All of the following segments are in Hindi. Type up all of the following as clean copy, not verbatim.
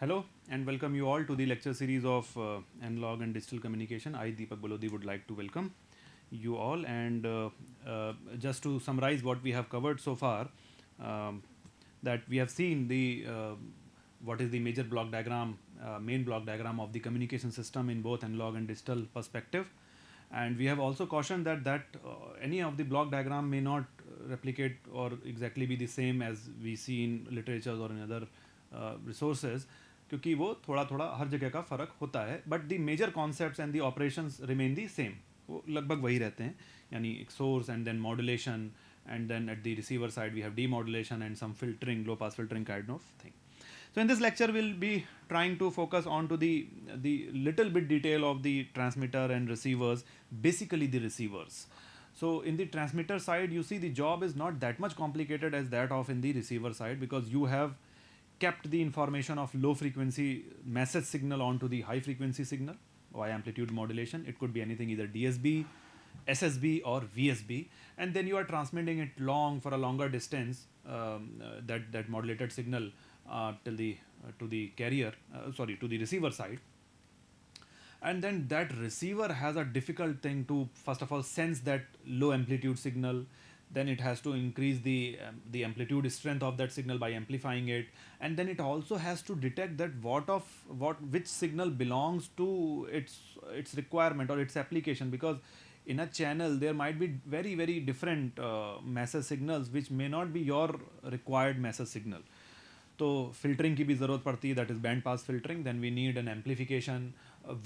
Hello and welcome you all to the lecture series of Analog and Digital Communication. I, Deepak Balodi, would like to welcome you all and just to summarize what we have covered so far, um, that we have seen the what is the major block diagram, main block diagram of the communication system in both analog and digital perspective, and we have also cautioned that any of the block diagram may not replicate or exactly be the same as we see in literatures or in other resources, क्योंकि वो थोड़ा थोड़ा हर जगह का फ़र्क होता है, but the major concepts and the operations remain the same, वो लगभग वही रहते हैं, यानी एक source and then modulation and then at the receiver side we have demodulation and some filtering, low pass filtering kind of thing. So in this lecture we'll be trying to focus on to the little bit detail of the transmitter and receivers, basically the receivers. So in the transmitter side you see the job is not that much complicated as that of in the receiver side, because you have kept the information of low frequency message signal onto the high frequency signal by amplitude modulation. It could be anything, either DSB, SSB or VSB, and then you are transmitting it long for a longer distance, that modulated signal till the to the carrier, sorry, to the receiver side. And then that receiver has a difficult thing to first of all sense that low amplitude signal, then it has to increase the amplitude strength of that signal by amplifying it, and then it also has to detect that which signal belongs to its requirement or its application, because in a channel there might be very very different message signals which may not be your required message signal. तो फिल्टरिंग की भी ज़रूरत पड़ती है, that is band pass filtering. Then we need an amplification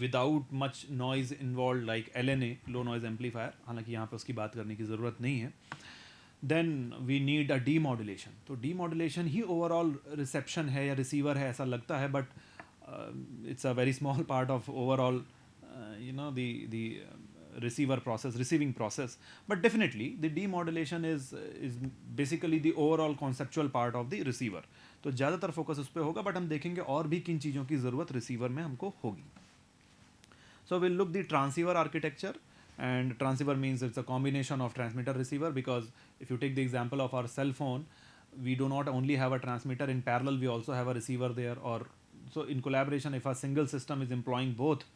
without much noise involve like LNA, low noise amplifier, हालांकि यहाँ पे उसकी बात करने की ज़रूरत नहीं है. Then we need a demodulation. तो डी मॉड्यूलेशन ही ओवरऑल रिसेप्शन है या रिसीवर है ऐसा लगता है, but it's a very small part of overall the receiver process, receiving process. But definitely the demodulation is basically the overall conceptual part of the receiver. तो ज़्यादातर फोकस उस पर होगा, बट हम देखेंगे और भी किन चीज़ों की ज़रूरत रिसीवर में हमको होगी. So we'll look the transceiver architecture, and transceiver means it's a combination of transmitter receiver, because if you take the example of our cell phone, we do not only have a transmitter, in parallel we also have a receiver there, or so in collaboration if a single system is employing both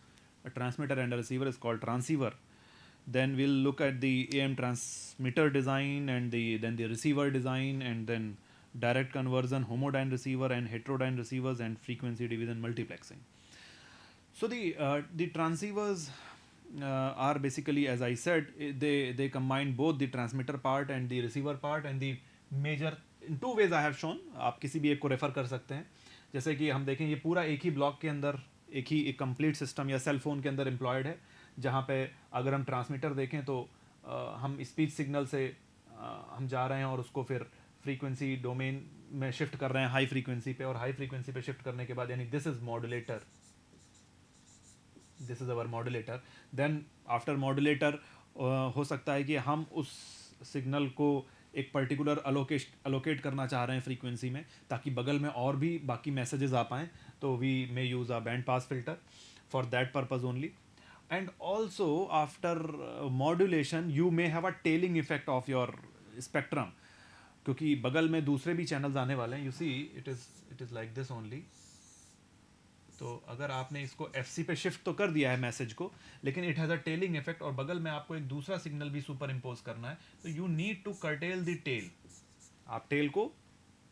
a transmitter and a receiver is called transceiver. Then we'll look at the AM transmitter design and then the receiver design, and then direct conversion, homodyne receiver and heterodyne receivers, and frequency division multiplexing. So the transceivers are basically, as I said, they combine both the transmitter part and the receiver part, and the major in two ways I have shown. आप किसी भी एक को रेफर कर सकते हैं. जैसे कि हम देखें ये पूरा एक ही ब्लॉक के अंदर एक कंप्लीट सिस्टम या सेल फोन के अंदर एम्प्लॉयड है, जहाँ पे अगर हम ट्रांसमीटर देखें तो हम स्पीच सिग्नल से हम जा रहे हैं और उसको फिर फ्रीक्वेंसी डोमेन में शिफ्ट कर रहे हैं हाई फ्रीक्वेंसी पे, और हाई फ्रीक्वेंसी पे शिफ्ट करने के बाद यानी this is modulator, this is our modulator. Then after modulator हो सकता है कि हम उस सिग्नल को एक पर्टिकुलर अलोकेट करना चाह रहे हैं फ्रीक्वेंसी में, ताकि बगल में और भी बाकी मैसेजेस आ पाएँ, तो we may use a band pass filter for that purpose only. And also after modulation you may have a tailing effect of your spectrum, क्योंकि बगल में दूसरे भी चैनल्स आने वाले हैं. You see it is like this only. तो अगर आपने इसको FC पे शिफ्ट तो कर दिया है मैसेज को, लेकिन it has a telling effect, और बगल में आपको एक दूसरा सिग्नल भी सुपर इम्पोज करना है, तो you need to curtail the tail. आप टेल को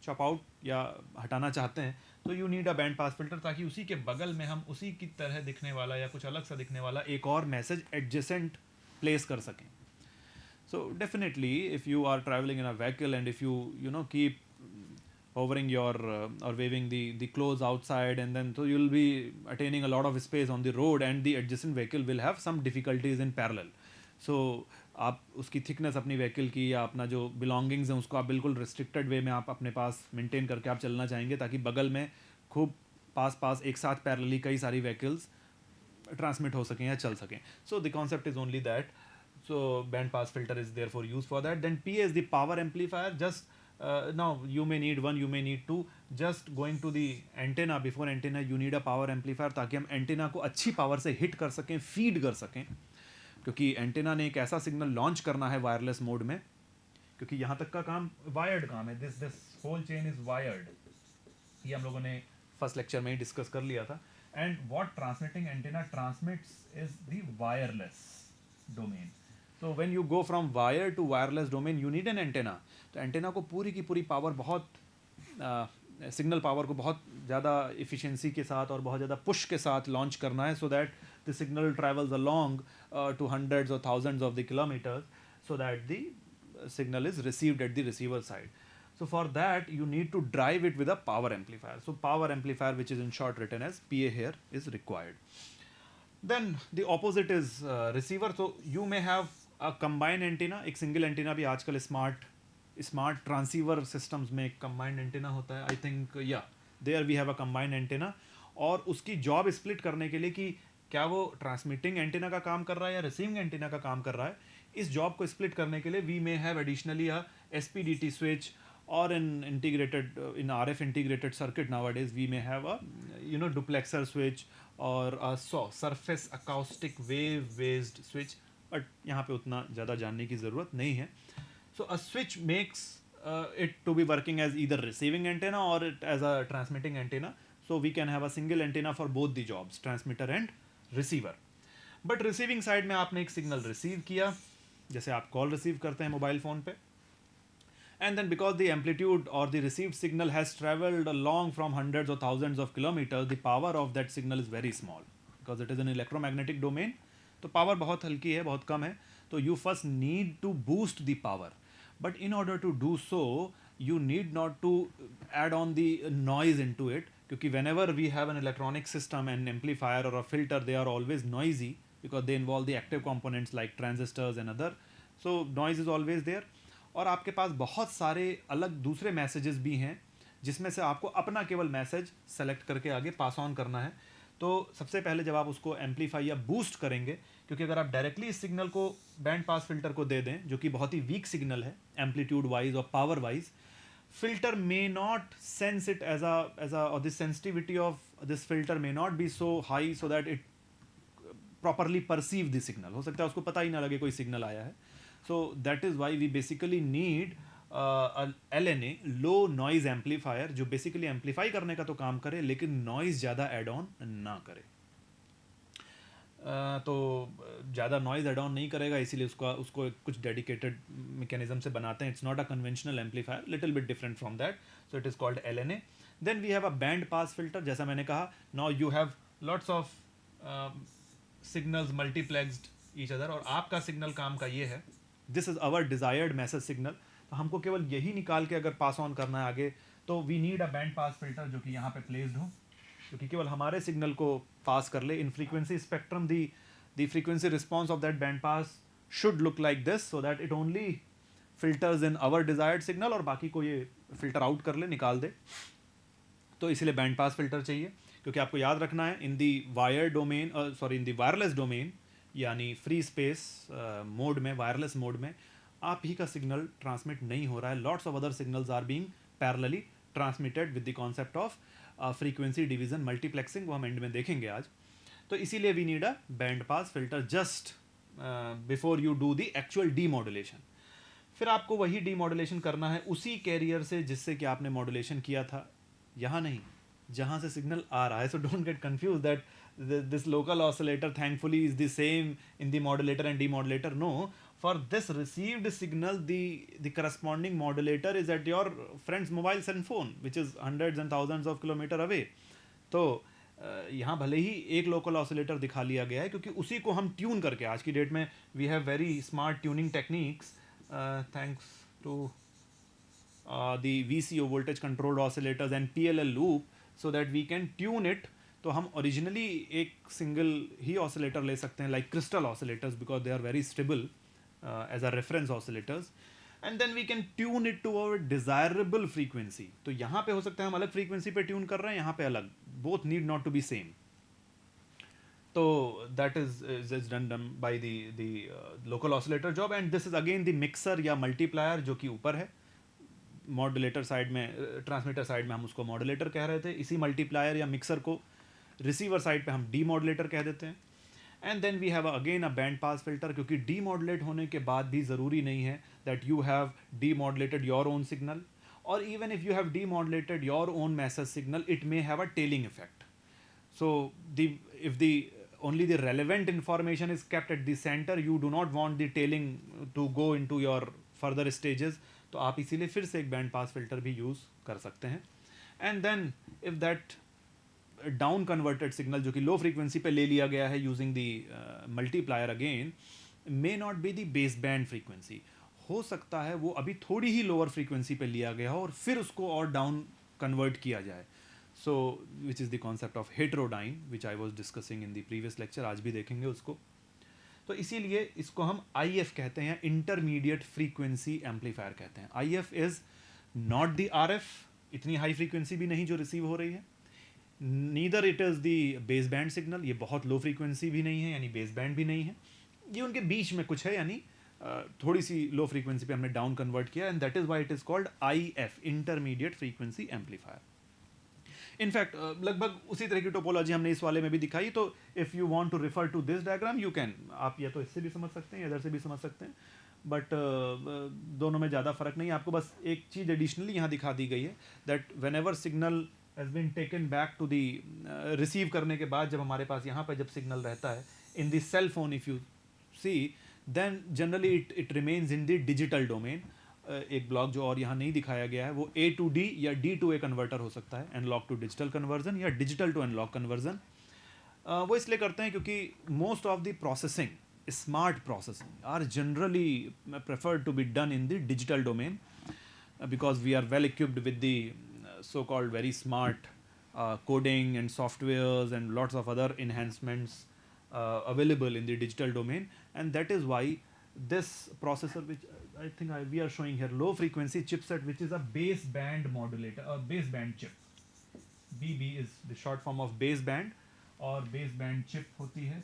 चॉप आउट या हटाना चाहते हैं, तो you need a band pass filter, ताकि उसी के बगल में हम उसी की तरह दिखने वाला या कुछ अलग सा दिखने वाला एक और मैसेज एडजेसेंट प्लेस कर सकें. So definitely if you are traveling in a vehicle and if you keep hovering your or waving the clothes outside, and then so you'll be attaining a lot of space on the road, and the adjacent vehicle will have some difficulties in parallel. So आप उसकी थिकनेस अपनी व्हीकल की या अपना जो बिलोंगिंग्स हैं उसको आप बिल्कुल रिस्ट्रिक्टेड वे में आप अपने पास मेंटेन करके आप चलना चाहेंगे, ताकि बगल में खूब पास पास एक साथ पैरेलली कई सारी व्हीकल्स ट्रांसमिट हो सकें या चल सकें. So the concept is only that. So band pass filter is therefore used for that. Then PA is the power amplifier. Just now you may need one, you may need two. Just going to the antenna, before antenna you need a power amplifier, ताकि हम एंटेना को अच्छी पावर से हिट कर सकें, फीड कर सकें, क्योंकि एंटेना ने एक ऐसा सिग्नल लॉन्च करना है वायरलेस मोड में, क्योंकि यहाँ तक का काम वायर्ड काम है. This whole chain is wired. ये हम लोगों ने फर्स्ट लेक्चर में ही डिस्कस कर लिया था. And what transmitting antenna transmits is the wireless domain. तो when you go from wire to wireless domain you need an antenna. तो एंटेना को पूरी की पूरी पावर बहुत सिग्नल पावर को बहुत ज़्यादा इफ़िशियंसी के साथ और बहुत ज़्यादा पुश के साथ लॉन्च करना है, so that the signal travels along to hundreds और thousands of the kilometers, so that the signal is received at the receiver side. So for that you need to drive it with a power amplifier. So power amplifier, which is in short written as PA here, is required. Then the opposite is receiver. So you may have a combined antenna. एक single antenna भी आजकल smart transceiver systems में एक combined antenna होता है. I think yeah, there we have a combined antenna. और उसकी job split करने के लिए कि क्या वो ट्रांसमिटिंग एंटीना का काम कर रहा है या रिसीविंग एंटीना का काम कर रहा है, इस जॉब को स्प्लिट करने के लिए we may have additionally a SPDT switch और in integrated in RF integrated circuit nowadays we may have a duplexer switch और surface acoustic wave based switch. But यहाँ पे उतना ज़्यादा जानने की ज़रूरत नहीं है. So a switch makes it to be working as either receiving antenna or it as a transmitting antenna. So we can have a single antenna for both the jobs, transmitter and receiver. But receiving side में आपने एक सिग्नल रिसीव किया, जैसे आप कॉल रिसीव करते हैं मोबाइल फ़ोन पे, and then because the amplitude or the received signal has traveled along from hundreds or thousands of kilometers, the power of that signal is very small because it is an electromagnetic domain. तो पावर बहुत हल्की है, बहुत कम है. तो you first need to boost the power. But in order to do so, you need not to add on the noise into it, क्योंकि whenever we have an electronic system, an amplifier or a filter, they are always noisy because they involve the active components like transistors and other. So noise is always there. और आपके पास बहुत सारे अलग दूसरे मैसेजेस भी हैं जिसमें से आपको अपना केवल मैसेज सेलेक्ट करके आगे पास ऑन करना है. तो सबसे पहले जब आप उसको एम्पलीफाई या बूस्ट करेंगे, क्योंकि अगर आप डायरेक्टली इस सिग्नल को बैंड पास फिल्टर को दे दें जो कि बहुत ही वीक सिग्नल है एम्पलीट्यूड वाइज और power wise, filter may not sense it as a or the sensitivity of this filter may not be so high so that it properly perceive the signal. हो सकता है उसको पता ही ना लगे कोई सिग्नल आया है. So that is why we basically need a LNA, low noise amplifier, जो basically amplify करने का तो काम करे लेकिन noise ज़्यादा add on ना करे. तो ज़्यादा नॉइज़ एड ऑन नहीं करेगा, इसीलिए उसको कुछ डेडिकेटेड मैकेनिज्म से बनाते हैं. It's not a conventional amplifier, little bit different from that. So it is called LNA. Then we have a band pass filter. जैसा मैंने कहा, now you have lots of signals multiplexed each other, और आपका सिग्नल काम का ये है, this is our desired message signal. तो हमको केवल यही निकाल के अगर पास ऑन करना है आगे, तो we need a band pass filter जो कि यहाँ पे प्लेस्ड हो, क्योंकि केवल हमारे सिग्नल को पास कर ले. In frequency spectrum the frequency response of that band pass should look like this, so that it only filters in our desired signal और बाकी को ये फिल्टर आउट कर ले, निकाल दे. तो इसलिए बैंड पास फिल्टर चाहिए, क्योंकि आपको याद रखना है in the wire domain, sorry in the wireless domain, यानी फ्री स्पेस मोड में, वायरलेस मोड में आप ही का सिग्नल ट्रांसमिट नहीं हो रहा है. Lots of other signals are being parallelly transmitted with the concept of frequency division multiplexing, वो हम एंड में देखेंगे आज. तो इसीलिए we need a band pass filter just before you do the actual demodulation. फिर आपको वही डीमॉड्यूलेशन करना है उसी कैरियर से जिससे कि आपने मॉड्यूलेशन किया था, यहाँ नहीं, जहाँ से सिग्नल आ रहा है. So don't get confuse that this local oscillator thankfully is the same in the modulator and demodulator. No, for this received signal the corresponding modulator is at your friend's mobile cell phone which is hundreds and thousands of kilometer away. तो यहाँ भले ही एक लोकल ऑसिलेटर दिखा लिया गया है, क्योंकि उसी को हम ट्यून करके, आज की डेट में we have very smart tuning techniques thanks to the VCO voltage controlled oscillators and PLL loop, so that we can tune it. तो हम ओरिजिनली एक सिंगल ही ऑसिलेटर ले सकते हैं, like crystal oscillators, because they are very stable as a reference oscillators, and then we can tune it to our desirable frequency. तो यहाँ पे हो सकता है हम अलग फ्रीक्वेंसी पे ट्यून कर रहे हैं, यहाँ पे अलग, both need not to be same. तो that is done by the local oscillator job. And this is again the mixer या मल्टीप्लायर जो कि ऊपर है मॉड्यूलेटर साइड में, ट्रांसमीटर साइड में हम उसको मॉड्यूलेटर कह रहे थे. इसी मल्टीप्लायर या मिक्सर को रिसीवर साइड पे हम डीमॉड्यूलेटर कह देते हैं. And then we have again a band pass filter, क्योंकि डीमॉड्यूलेट होने के बाद भी ज़रूरी नहीं है that you have demodulated your own signal, or even if you have demodulated your own message signal, it may have a tailing effect. So if the only the relevant information is kept at the center, you do not want the tailing to go into your further stages, तो आप इसीलिए फिर से एक बैंड पास फिल्टर भी यूज कर सकते हैं. And then if that down converted signal जो कि लो फ्रीक्वेंसी पे ले लिया गया है using the multiplier again may not be the base band frequency, हो सकता है वो अभी थोड़ी ही लोअर फ्रीक्वेंसी पे लिया गया हो और फिर उसको और डाउन कन्वर्ट किया जाए. So which is the concept of heterodyne which I was discussing in the previous lecture, आज भी देखेंगे उसको. तो इसीलिए इसको हम आई एफ कहते हैं, इंटरमीडिएट फ्रीक्वेंसी एम्पलीफायर कहते हैं. I F is not the R F, इतनी हाई फ्रीक्वेंसी भी नहीं जो रिसीव हो रही है, neither it is the base band signal, ये बहुत लो फ्रीक्वेंसी भी नहीं है यानी बेस बैंड भी नहीं है, ये उनके बीच में कुछ है यानी थोड़ी सी लो फ्रीक्वेंसी पे हमने डाउन कन्वर्ट किया, and that is why it is called I F, intermediate frequency amplifier. In fact लगभग उसी तरह की टोपोलॉजी हमने इस वाले में भी दिखाई. तो if you want to refer to this diagram you can, आप या तो इससे भी समझ सकते हैं या इधर से भी समझ सकते हैं, बट दोनों में ज़्यादा फर्क नहीं है. आपको बस एक चीज़ एडिशनली यहाँ दिखा दी गई है that whenever signal has been taken back to the, receive करने के बाद जब हमारे पास यहाँ पर जब सिग्नल रहता है in the cell phone, if you see then generally it remains in the digital domain. एक ब्लॉक जो और यहाँ नहीं दिखाया गया है वो ए टू डी या डी टू ए कन्वर्टर हो सकता है, एनलॉग टू डिजिटल कन्वर्जन या डिजिटल टू एनलॉग कन्वर्जन. वो इसलिए करते हैं क्योंकि most of the processing, smart processing are generally preferred to be done in the digital domain because we are well equipped with the so-called very smart coding and softwares and lots of other enhancements available in the digital domain, and that is why this processor, which I think we are showing here, low frequency chipset, which is a baseband modulator, a baseband chip. BB is the short form of baseband, और baseband chip होती है.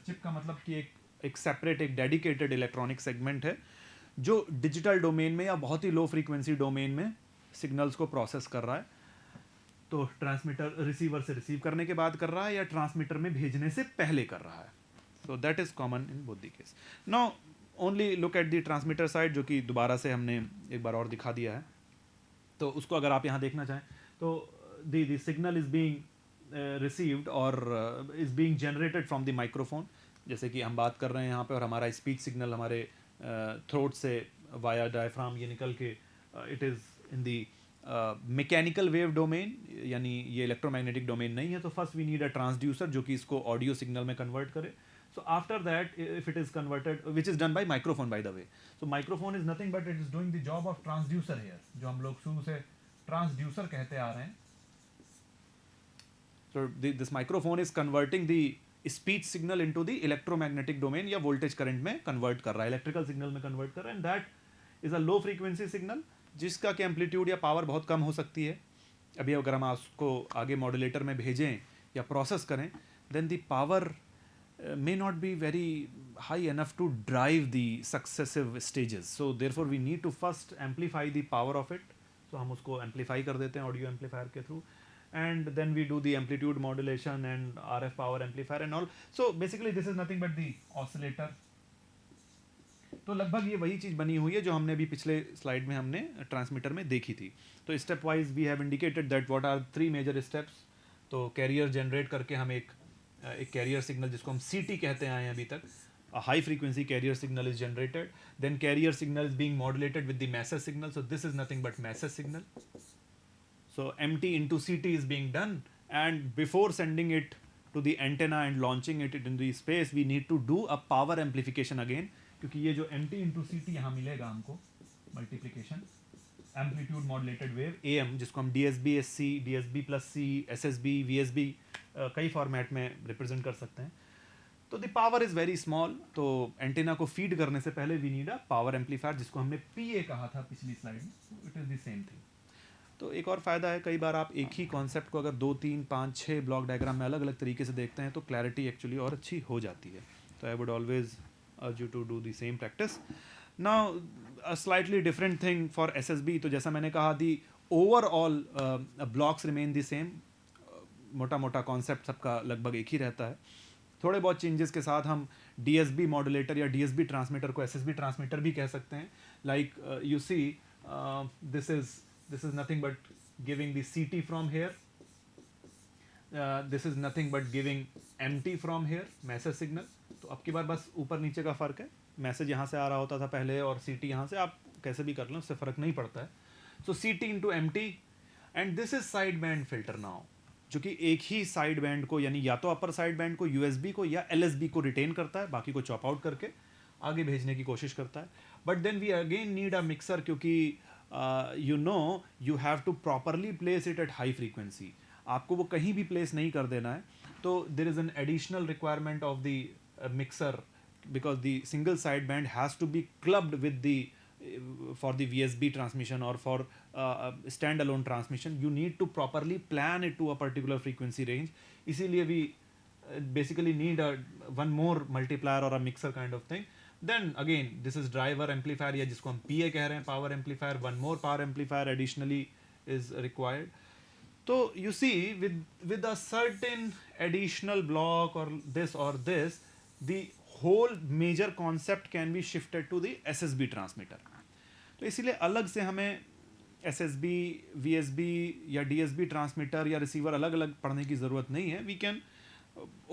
chip का मतलब कि एक separate, एक dedicated electronic segment है जो डिजिटल डोमेन में या बहुत ही लो फ्रीक्वेंसी डोमेन में सिग्नल्स को प्रोसेस कर रहा है. तो ट्रांसमीटर रिसीवर से रिसीव करने के बाद कर रहा है या ट्रांसमीटर में भेजने से पहले कर रहा है. So that is common in both the case. Now only look at the transmitter side, जो कि दोबारा से हमने एक बार और दिखा दिया है. तो उसको अगर आप यहाँ देखना चाहें तो the signal is being received और is being generated from the microphone, जैसे कि हम बात कर रहे हैं यहाँ पे, और हमारा स्पीच सिग्नल हमारे थ्रोट से वाया डायफ्राम ये निकल के it is in the mechanical wave domain, यानी ये इलेक्ट्रोमैग्नेटिक डोमेन नहीं है. तो first we need a transducer जो कि इसको ऑडियो सिग्नल में कन्वर्ट करे. So after that if it is converted, which is done by microphone by the way. So microphone is nothing but it is doing the job of transducer here, जो हम लोग शुरू से ट्रांसड्यूसर कहते आ रहे हैं. So this microphone is converting the speech signal into the electromagnetic domain या वोल्टेज करंट में कन्वर्ट कर रहा है, इलेक्ट्रिकल सिग्नल में कन्वर्ट कर रहा है. And that is a low frequency signal जिसका कि एम्पलीट्यूड या पावर बहुत कम हो सकती है. अभी अगर हम उसको आगे मॉड्यूलेटर में भेजें या प्रोसेस करें, then the power may not be very high enough to drive the successive stages. So therefore we need to first amplify the power of it. So हम उसको amplify कर देते हैं ऑडियो एम्पलीफायर के through, and then we do the amplitude modulation and RF power amplifier and all. So basically this is nothing but the oscillator. तो लगभग ये वही चीज़ बनी हुई है जो हमने भी पिछले स्लाइड में हमने ट्रांसमीटर में देखी थी. तो step wise we have indicated that what are 3 major steps. तो कैरियर जनरेट करके हम एक कैरियर सिग्नल जिसको हम CT कहते आए हैं अभी तक, a high frequency carrier signal is generated, then carrier signal is being modulated with the message signal. So this is nothing but message signal. So MT into CT is being done, and before sending it to the antenna and launching it in the space, we need to do a power amplification again, क्योंकि ये जो MT into CT यहाँ मिलेगा हमको multiplication, amplitude modulated wave AM, जिसको हम DSB SC, DSB plus C, SSB, VSB कई फॉर्मेट में रिप्रेजेंट कर सकते हैं. तो the power is very small. तो एंटेना को फीड करने से पहले we need a power amplifier, जिसको हमने PA कहा था पिछली स्लाइड में. It is the same thing. तो एक और फ़ायदा है, कई बार आप एक ही कॉन्सेप्ट को अगर 2, 3, 5, 6 ब्लॉक डायग्राम में अलग अलग तरीके से देखते हैं तो क्लैरिटी एक्चुअली और अच्छी हो जाती है. तो I would always urge you to do the same practice. Now a slightly different thing for SSB. तो जैसा मैंने कहा, the overall blocks remain the same. मोटा मोटा कॉन्सेप्ट सबका लगभग एक ही रहता है. थोड़े बहुत चेंजेस के साथ हम DSB मॉड्यूलेटर या DSB ट्रांसमीटर को SSB ट्रांसमीटर भी कह सकते हैं. Like you see this is this is nothing but giving the CT from here. This is nothing but giving MT from here, message signal. तो अब की बार बस ऊपर नीचे का फ़र्क है, मैसेज यहाँ से आ रहा होता था पहले और CT यहाँ से, आप कैसे भी कर लें उससे फ़र्क नहीं पड़ता है. So CT into MT and this is side band filter now, जो कि एक ही साइड बैंड को यानी या तो अपर साइड बैंड को USB को या LSB को रिटेन करता है, बाकी को चॉप आउट करके आगे भेजने की कोशिश करता है. But then we again need a mixer, क्योंकि you have to properly place it at high frequency. आपको वो कहीं भी प्लेस नहीं कर देना है. तो there is an additional requirement of the mixer, because the single sideband has to be clubbed with the for the VSB transmission or for standalone transmission. You need to properly plan it to a particular frequency range. इसीलिए we basically need one more multiplier or a mixer kind of thing. Then again this is driver amplifier, या जिसको हम PA कह रहे हैं, power amplifier. One more power amplifier additionally is required. So you see with a certain additional block or this, the whole major concept can be shifted to the SSB transmitter. तो इसीलिए अलग से हमें SSB, VSB या DSB ट्रांसमीटर या रिसीवर अलग अलग पढ़ने की ज़रूरत नहीं है. We can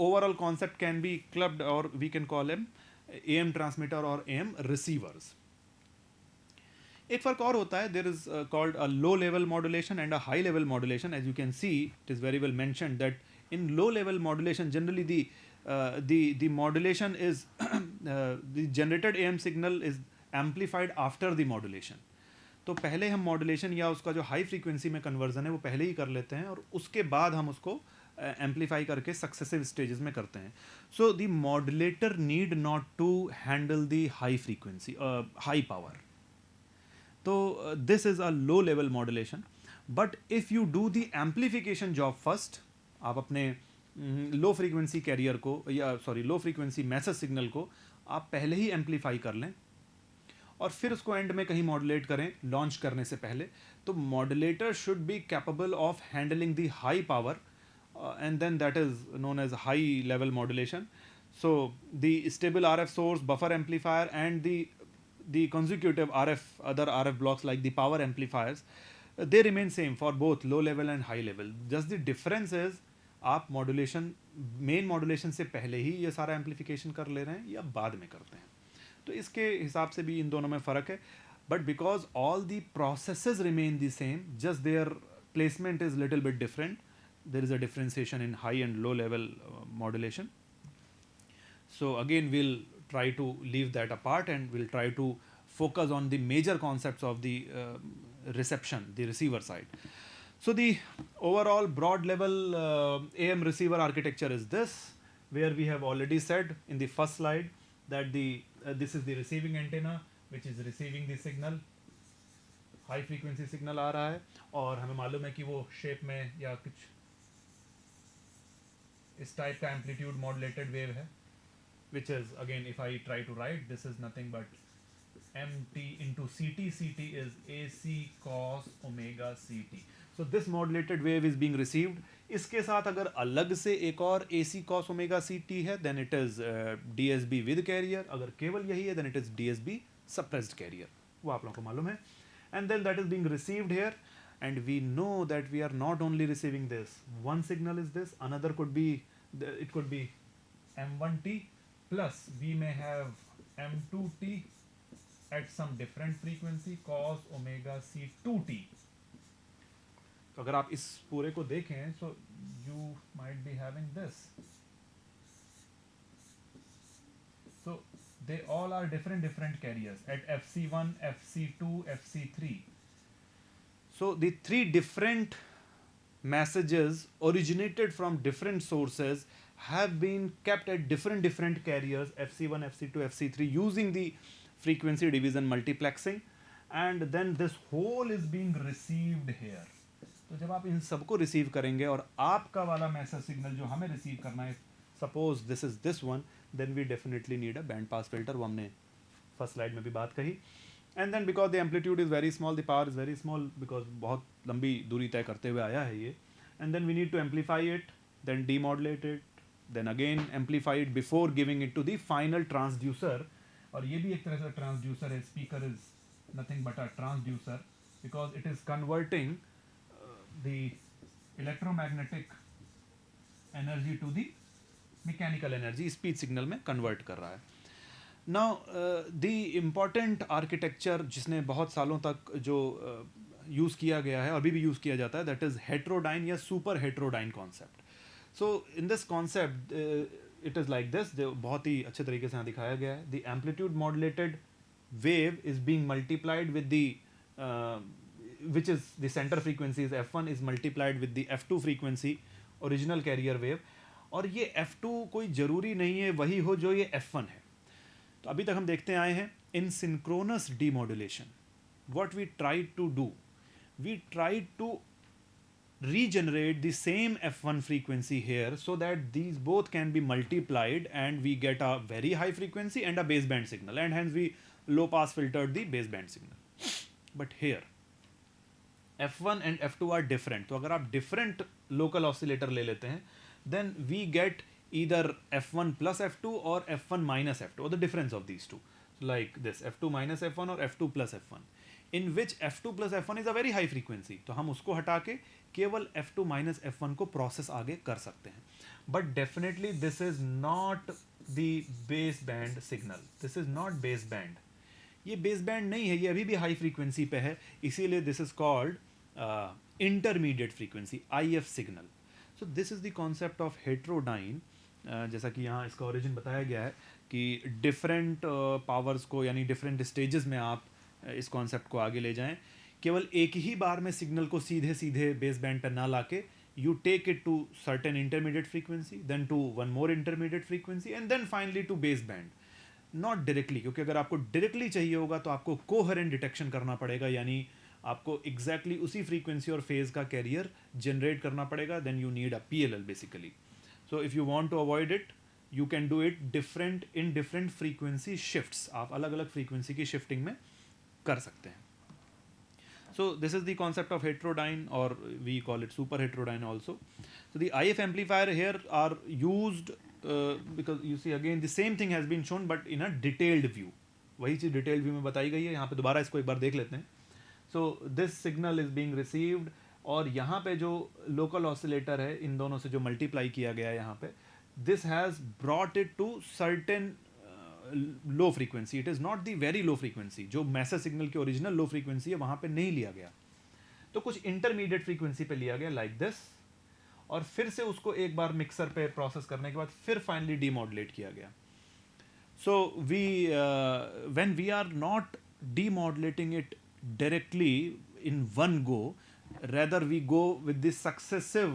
overall concept can be clubbed और we can call AM AM transmitter और AM रिसीवर्स. एक फ़र्क और होता है, there is called a low level modulation and a high level modulation. As you can see it is very well mentioned that in low level modulation generally the modulation is the generated AM signal is amplified after the modulation. तो पहले हम मॉड्यूलेशन या उसका जो हाई फ्रीक्वेंसी में कन्वर्जन है वो पहले ही कर लेते हैं और उसके बाद हम उसको एम्पलीफाई करके सक्सेसिव स्टेजेस में करते हैं. So the modulator need not to handle the high frequency high power. तो this is a low level modulation. But if you do the amplification job first, आप अपने लो फ्रीक्वेंसी कैरियर को या लो फ्रीक्वेंसी मैसेज सिग्नल को आप पहले ही एम्पलीफाई कर लें और फिर उसको एंड में कहीं मॉड्यूलेट करें लॉन्च करने से पहले. तो modulator should be capable of handling the high power and then that is known as high level modulation. So the stable RF source, buffer amplifier and the consecutive other RF blocks like the power amplifiers, they remain same for both low level and high level. Just the difference is आप मॉड्यूलेशन मेन मॉड्यूलेशन से पहले ही ये सारा एम्पलीफिकेशन कर ले रहे हैं या बाद में करते हैं. तो इसके हिसाब से भी इन दोनों में फ़र्क है. But because all the processes remain the same, just their placement is little bit different. There is a differentiation in high and low level modulation. So again we'll try to leave that apart and we'll try to focus on the major concepts of the reception, the receiver side. So the overall broad level AM receiver architecture is this, where we have already said in the first slide that this is the receiving antenna which is receiving the signal. high frequency signal आ रहा है और हमें मालूम है कि वो shape में या कुछ इस type का amplitude modulated wave है, which is again if I try to write, this is nothing but MT into CT. CT is AC cos omega CT. So this modulated wave is being received. इसके साथ अगर अलग से एक और AC cos omega CT है then it is DSB with carrier. अगर केवल यही है then it is DSB suppressed carrier. वो आप लोगों को मालूम है. And then that is being received here and we know that we are not only receiving this. One signal is this, another could be, it could be M1T plus we may have M2T at some different frequency cos omega C2T. तो अगर आप इस पूरे को देखें so you might be having this. So they all are different carriers at FC1, FC2, FC3. So the three different messages originated from different sources have been kept at different carriers FC1, FC2, FC3 using the frequency division multiplexing and then this whole is being received here. तो जब आप इन सबको रिसीव करेंगे और आपका वाला मैसेज सिग्नल जो हमें रिसीव करना है, suppose this is this one, then we definitely need a band pass filter. वो हमने फर्स्ट स्लाइड में भी बात कही. And then because the amplitude is very small, the power is very small, because बहुत लंबी दूरी तय करते हुए आया है ये. And then we need to amplify it, then demodulate it, then again amplify it before giving it to the final transducer. और ये भी एक तरह से ट्रांसड्यूसर है. Speaker is nothing but a transducer. because it is converting the electromagnetic energy to the mechanical energy, speech signal में convert कर रहा है. Now the important architecture जिसने बहुत सालों तक जो यूज़ किया गया है और अभी भी यूज़ किया जाता है, that is heterodyne या super heterodyne concept. So in this concept it is like this, जो बहुत ही अच्छे तरीके से यहाँ दिखाया गया है. The amplitude modulated wave is being multiplied with the which is the center frequency is f1 is multiplied with the f2 frequency original carrier wave, और ये f2 कोई ज़रूरी नहीं है वही हो जो ये f1 है. तो अभी तक हम देखते आए हैं in synchronous demodulation what we tried to do, we tried to regenerate the same f1 frequency here so that these both can be multiplied and we get a very high frequency and a baseband signal, and hence we low pass filtered the baseband signal. But here f1 and f2 are different. तो अगर आप different local oscillator ले लेते हैं then we get either f1 plus f2 or f1 minus f2, or the difference of these two, like this f2 minus f1 or f2 plus f1, in which f2 plus f1 is a very high frequency. तो हम उसको हटा के केवल f2 minus f1 को process आगे कर सकते हैं. But definitely this is not the baseband signal. This is not baseband. ये baseband नहीं है, ये अभी भी high frequency पे है, इसीलिए this is called intermediate frequency IF signal. So this is the concept of heterodyne. जैसा कि यहाँ इसका origin बताया गया है कि different powers को यानी different stages में आप इस concept को आगे ले जाएं. केवल एक ही बार में सिग्नल को सीधे सीधे बेस बैंड पर ना लाके you take it to certain intermediate frequency, then to one more intermediate frequency, and then finally to baseband. Not directly, क्योंकि अगर आपको directly चाहिए होगा तो आपको coherent detection करना पड़ेगा, यानी आपको exactly उसी frequency और phase का carrier generate करना पड़ेगा. Then you need a PLL basically. So if you want to avoid it, you can do it different in different frequency shifts. आप अलग अलग frequency की shifting में कर सकते हैं. So this is the concept of heterodyne, or we call it super heterodyne also. So the IF amplifier here are used because you see again the same thing has been shown but in a detailed view. वही चीज़ detailed view में बताई गई है. यहाँ पे दोबारा इसको एक बार देख लेते हैं. So this signal is being received, और यहाँ पे जो local oscillator है इन दोनों से जो multiply किया गया है यहाँ पे, this has brought it to certain low frequency. It is not the very low frequency. जो मैसेज सिग्नल की ओरिजिनल लो फ्रीक्वेंसी है वहाँ पे नहीं लिया गया, तो कुछ इंटरमीडिएट फ्रीक्वेंसी पे लिया गया लाइक दिस, और फिर से उसको एक बार मिक्सर पे प्रोसेस करने के बाद फिर फाइनली डीमॉडुलेट किया गया. So we when we are not demodulating it directly in one go, rather we go with this successive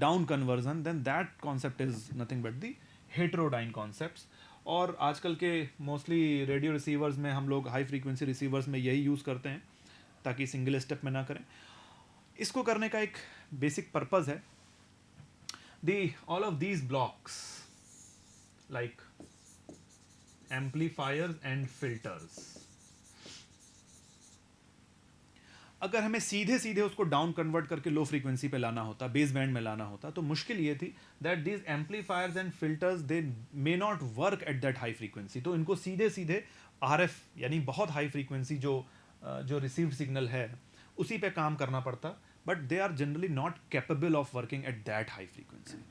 down conversion, then that concept is nothing but the heterodyne concepts. और आजकल के मोस्टली रेडियो रिसीवर्स में हम लोग हाई फ्रीक्वेंसी रिसीवर्स में यही यूज़ करते हैं ताकि सिंगल स्टेप में ना करें. इसको करने का एक बेसिक पर्पस है. The all of these blocks like amplifiers and filters, अगर हमें सीधे सीधे उसको डाउन कन्वर्ट करके लो फ्रीक्वेंसी पे लाना होता, बेस बैंड में लाना होता, तो मुश्किल ये थी that these amplifiers and filters they may not work at that high frequency. तो इनको सीधे सीधे RF यानी बहुत हाई फ्रीक्वेंसी जो रिसीव्ड सिग्नल है उसी पे काम करना पड़ता, but they are generally not capable of working at that high frequency.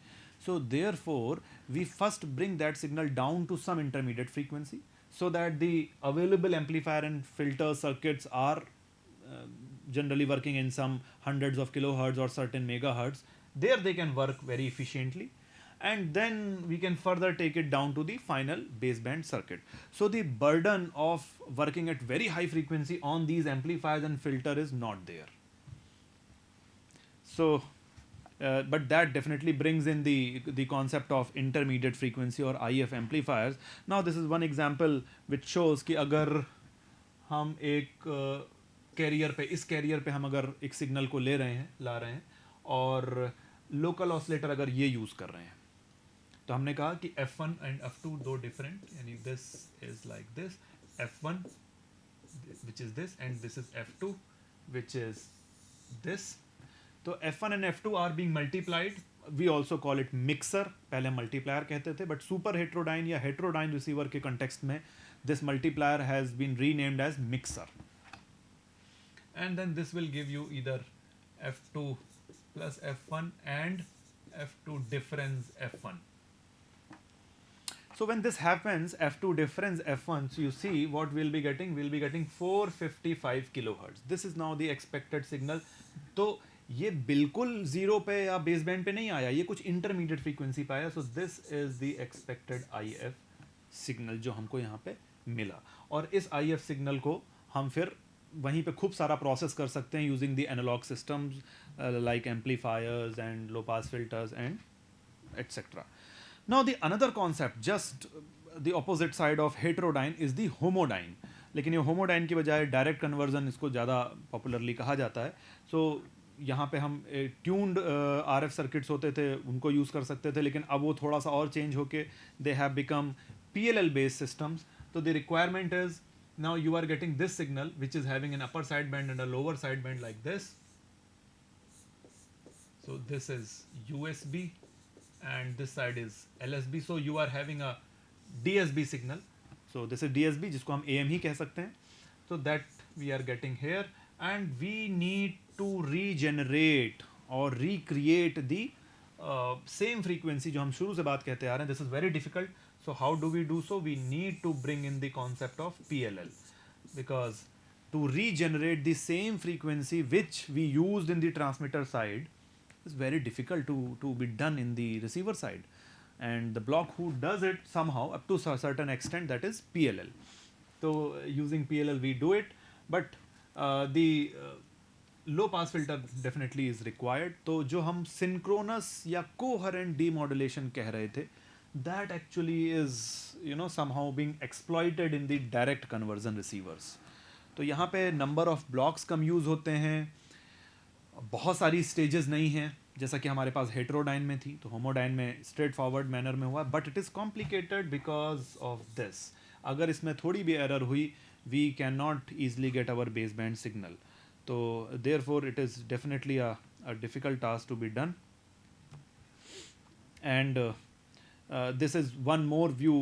So therefore we first bring that signal down to some intermediate frequency so that the available amplifier and filter circuits are generally working in some hundreds of kilohertz or certain megahertz. There they can work very efficiently, and then we can further take it down to the final baseband circuit. So the burden of working at very high frequency on these amplifiers and filter is not there. So but that definitely brings in the concept of intermediate frequency or IF amplifiers. Now this is one example which shows कि अगर हम एक कैरियर पे, इस कैरियर पे हम अगर एक सिग्नल को ले रहे हैं, ला रहे हैं, और लोकल ऑसिलेटर अगर ये यूज़ कर रहे हैं, तो हमने कहा कि F1 एंड F2 दो डिफरेंट, यानी this is like this F1 which is this and this is F2 which is this. तो F1 and F2 are being multiplied. We also call it mixer. पहले हम multiplier कहते थे, but super heterodyne या heterodyne receiver के context में this multiplier has been renamed as mixer. and then this will give you either f2 plus f1 and f2 difference f1. So when this happens, f2 difference f1, so you see what we'll be getting. We'll be getting 455 kilohertz. This is now the expected signal. तो ये बिल्कुल जीरो पे या बेस बैंड पे नहीं आया, ये कुछ इंटरमीडिएट फ्रीक्वेंसी पे आया. So this is the expected IF signal जो हमको यहाँ पे मिला. और इस IF सिग्नल को हम फिर वहीं पे खूब सारा प्रोसेस कर सकते हैं using the analogue systems like amplifiers and low pass filters and etc. Now the another concept, just the opposite side of heterodyne, is the homodyne. लेकिन ये homodyne की बजाय डायरेक्ट कन्वर्जन इसको ज़्यादा पॉपुलरली कहा जाता है. सो यहाँ पे हम ट्यून्ड RF सर्किट्स होते थे उनको यूज़ कर सकते थे, लेकिन अब वो थोड़ा सा और चेंज होके they have become PLL based systems. तो the requirement is now you are getting this signal which is having an upper sideband and a lower sideband like this. So this is USB and this side is LSB. So you are having a DSB signal. So this is DSB जिसको हम AM ही कह सकते हैं. So that we are getting here, and we need to regenerate or recreate the same frequency जो हम शुरू से बात कहते आ रहे हैं. This is very difficult. So how do we do so? We need to bring in the concept of PLL, because to regenerate the same frequency which we used in the transmitter side is very difficult to be done in the receiver side, and the block who does it somehow up to a certain extent, that is PLL. So using PLL we do it, but the low pass filter definitely is required. तो जो हम सिंक्रोनस या कोहरेंट डीमॉड्यूलेशन कह रहे थे, that actually is somehow being exploited in the direct conversion receivers. तो यहाँ पे नंबर ऑफ ब्लॉक्स कम यूज होते हैं, बहुत सारी स्टेजेस नहीं हैं जैसा कि हमारे पास हेटेरोडाइन में थी. तो होमोडाइन में स्ट्रेट फॉरवर्ड मैनर में हुआ, but it is complicated because of this. अगर इसमें थोड़ी भी एरर हुई, we can not easily get our base band signal. So therefore it is definitely a difficult task to be done, and this is one more view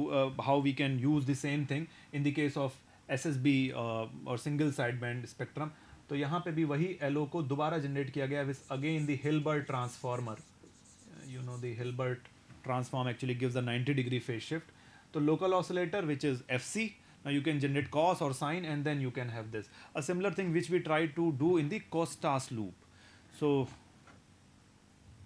how we can use the same thing in the case of SSB or single sideband spectrum. तो यहाँ पे भी वही LO को दोबारा जनरेट किया गया with again the Hilbert transformer. The Hilbert transform actually gives a 90-degree phase shift. तो local oscillator which is FC. Now you can generate cos or sine, and then you can have this. A similar thing which we try to do in the Costas loop. So,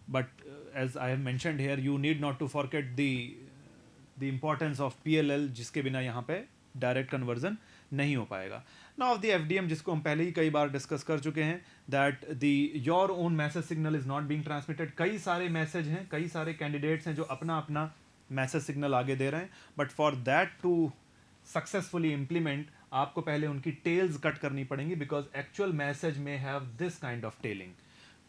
but as I have mentioned here, you need not to forget the importance of PLL, जिसके बिना यहाँ पे डायरेक्ट कन्वर्जन नहीं हो पाएगा. Now the FDM, जिसको हम पहले ही कई बार डिस्कस कर चुके हैं, that the your own message signal is not being transmitted. कई सारे मैसेज हैं, कई सारे कैंडिडेट्स हैं जो अपना अपना मैसेज सिग्नल आगे दे रहे हैं, but for that to successfully implement आपको पहले उनकी टेल्स कट करनी पड़ेंगी, बिकॉज एक्चुअल मैसेज में have this kind of tailing.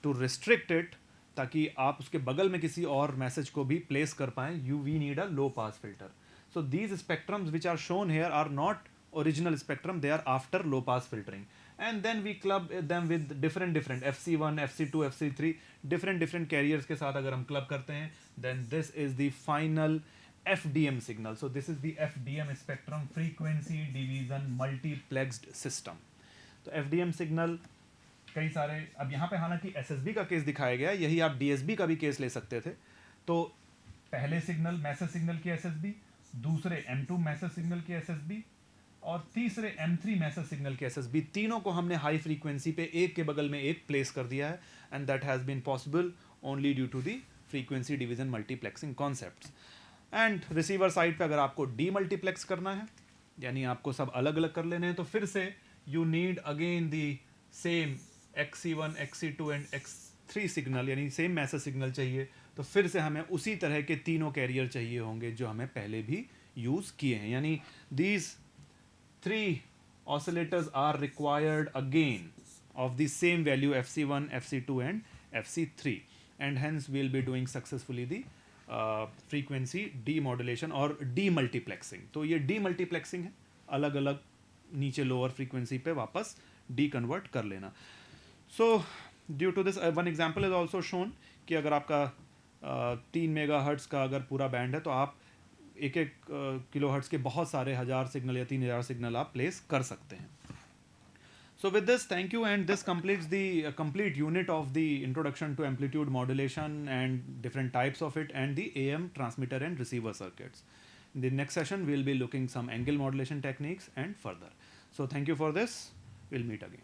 To restrict it, ताकि आप उसके बगल में किसी और मैसेज को भी प्लेस कर पाएं, we need a low pass filter. So these spectrums which are shown here are not original spectrum, they are after low pass filtering, and then we club them with different FC1, FC2, FC3, different carriers के साथ अगर हम क्लब करते हैं, then this is the final FDM signal. So this is the FDM spectrum, frequency division multiplexed system. तो FDM signal कई सारे, अब यहाँ पे हालांकि SSB का केस दिखाया गया, यही आप DSB का भी केस ले सकते थे. तो पहले सिग्नल मैसेज सिग्नल की SSB, दूसरे M2 मैसेज सिग्नल की SSB, और तीसरे M3 मैसेज सिग्नल के SSB, तीनों को हमने हाई फ्रीक्वेंसी पे एक के बगल में एक प्लेस कर दिया है, and that has been possible only due to the frequency division multiplexing concepts. And receiver side पे अगर आपको डी मल्टीप्लेक्स करना है, यानी आपको सब अलग अलग कर लेने हैं, तो फिर से you need again the same XC1, XC2 and X3 signal, यानी सेम मैसेज सिग्नल चाहिए. तो फिर से हमें उसी तरह के तीनों कैरियर चाहिए होंगे जो हमें पहले भी यूज़ किए हैं, यानी these 3 oscillators are required again of the same value FC1, FC2 and FC3, and hence we will be doing successfully the frequency demodulation or demultiplexing. तो ये demultiplexing है, अलग अलग नीचे lower frequency पे वापस deconvert कर लेना. So due to this one example is also shown कि अगर आपका 3 मेगाहर्ट्ज़ का अगर पूरा बैंड है, तो आप एक किलो हर्ट्ज़ के बहुत सारे 1000 सिग्नल या 3000 सिग्नल आप प्लेस कर सकते हैं. So with this, thank you, and this completes the complete unit of the introduction to amplitude modulation and different types of it, and the AM transmitter and receiver circuits. In the next session, we'll be looking some angle modulation techniques and further. So thank you for this. We'll meet again.